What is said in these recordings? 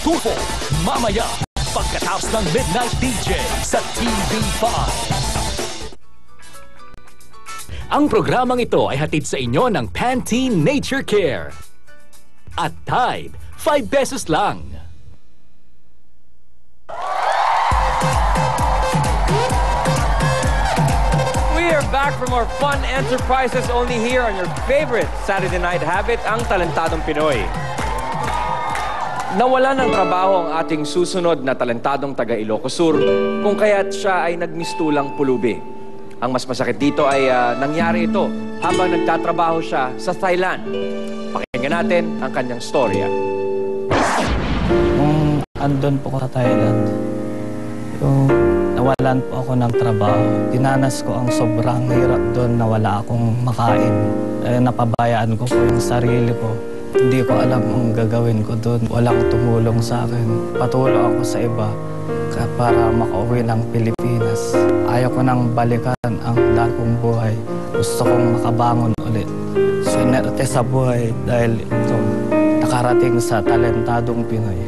Tufo, mamaya, pagkatapos ng Midnight DJ sa TV5. Ang programang ito ay hatid sa inyo ng Pantene Nature Care. At Tide, 5 pesos lang. We are back for more fun enterprises only here on your favorite Saturday Night Habit, ang Talentadong Pinoy. Nawalan ng trabaho ang ating susunod na talentadong taga Ilocos Sur kung kaya't siya ay nagmistulang pulubi. Ang mas masakit dito ay nangyari ito habang nagtatrabaho siya sa Thailand. Pakinggan natin ang kanyang storya. Kung andun po ko sa Thailand, yung nawalan po ako ng trabaho. Dinanas ko ang sobrang hirap doon na wala akong makain. Napabayaan ko po yung sarili ko. Hindi ko alam ang gagawin ko doon. Walang tumulong sa akin. Patulong ako sa iba para makauwi ng Pilipinas. Ayaw ko nang balikan ang dati kong buhay. Gusto kong makabangon ulit. Swerte sa buhay dahil ito nakarating sa Talentadong Pinoy.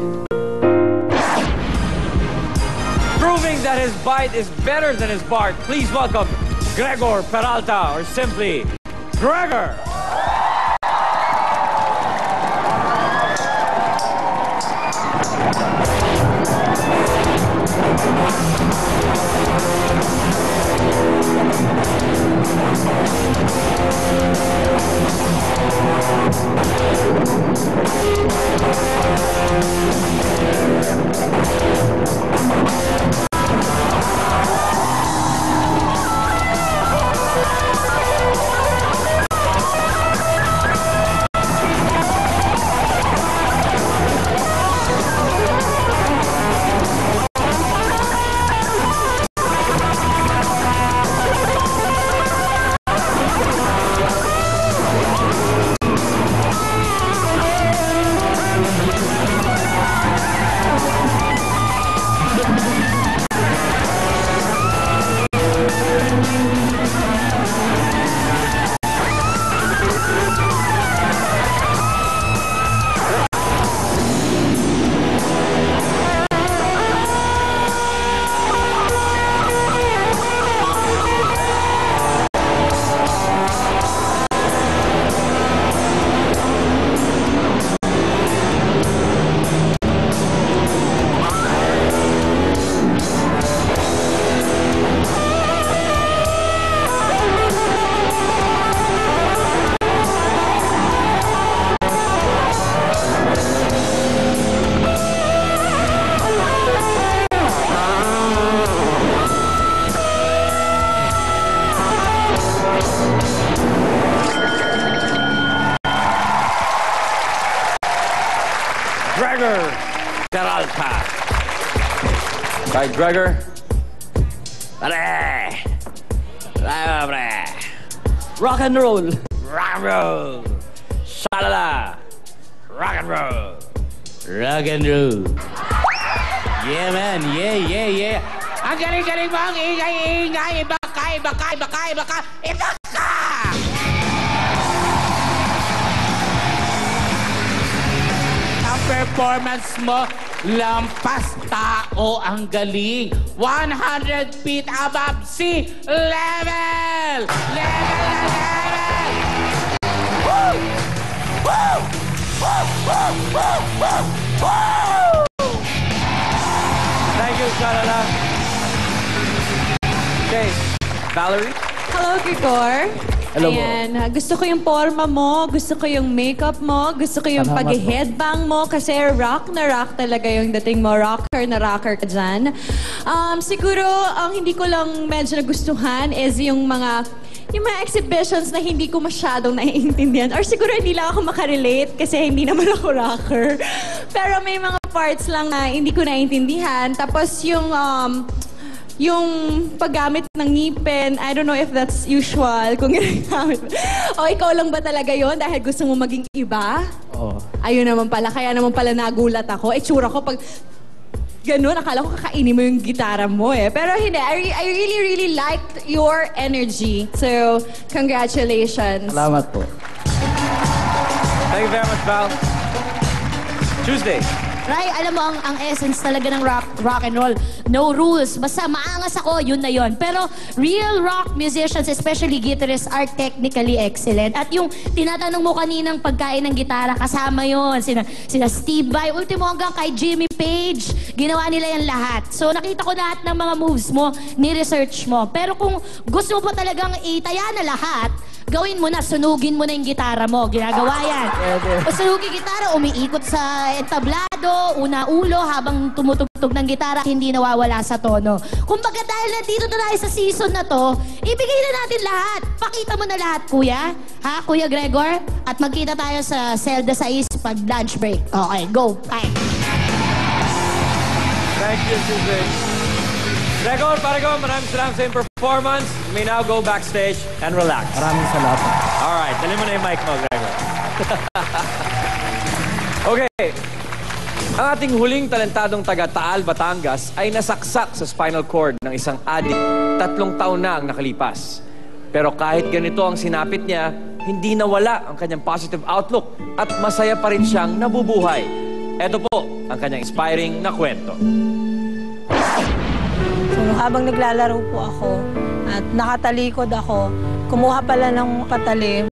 Proving that his bite is better than his bark, please welcome Gregor Peralta, or simply Gregor! Gregor Peralta. Kay Gregor. Pare! Pare! Rock and roll! Rock and roll! Shalala! Rock and roll! Rock and roll! Yeah, man! Yeah, yeah, yeah! Ang galing-galing mo! Ang ingay-ingay! Iba ka! Iba ka! Iba ka! Iba ka! Iba ka! Ang performance mo, lampas tao ang galing. 100 feet above sea level! Level na level! Woo! Woo! Woo! Woo! Woo! Woo! Woo! Thank you, Shalala. Okay, Valerie? Hello, Gregor. Hello, Ayan, gusto ko yung forma mo, gusto ko yung makeup mo, gusto ko yung pag-headbang mo kasi rock na rock talaga yung dating mo. Rocker na rocker ka dyan. Siguro, ang hindi ko lang medyo nagustuhan is yung mga exhibitions na hindi ko masyadong naiintindihan. Or siguro hindi lang ako makarelate kasi hindi naman ako rocker. Pero may mga parts lang na hindi ko naiintindihan. Tapos yung paggamit ng ngipin, I don't know if that's usual kung ginagamit. O ikaw lang ba talaga yon dahil gusto mo maging iba? Oo. Ayun naman pala, kaya naman pala nagulat ako. Tsura ko pag ganun, akala ko kakainin mo yung gitara mo eh. Pero hindi, I really, really liked your energy. So, congratulations. Salamat po. Thank you very much, Val. Tuesday, Ray, alam mo, ang essence talaga ng rock and roll, no rules. Basta maangas ako, yun na yun. Pero real rock musicians, especially guitarists, are technically excellent. At yung tinatanong mo kaninang pagkain ng gitara, kasama yun. Sina Steve Vai, ultimo hanggang kay Jimmy Page. Ginawa nila yan lahat. So nakita ko lahat ng mga moves mo, ni-research mo. Pero kung gusto mo pa talagang itaya na lahat, gawin mo na, sunugin mo na yung gitara mo. Ginagawa yan. O sunugin gitara, umiikot sa entablado, una ulo, habang tumutugtog ng gitara, hindi nawawala sa tono. Kumbaga dahil nandito na tayo sa season na to, ibigay na natin lahat. Pakita mo na lahat, kuya. Ha, Kuya Gregor? At magkita tayo sa Zelda 6 pag lunch break. Okay, go. Bye. Thank you, Susan. Gregor, Paragon, maraming salamat sa iyong performance. You may now go backstage and relax. Maraming salamat. Alright, dali mo na yung mic mo, Gregor. Okay. Ang ating huling talentadong taga Taal, Batangas ay nasaksak sa spinal cord ng isang adik 3 taon na ang nakalipas. Pero kahit ganito ang sinapit niya, hindi nawala ang kanyang positive outlook at masaya pa rin siyang nabubuhay. Ito po ang kanyang inspiring na kwento. So, habang naglalaro po ako at nakatalikod ako, kumuha pala ng katalim.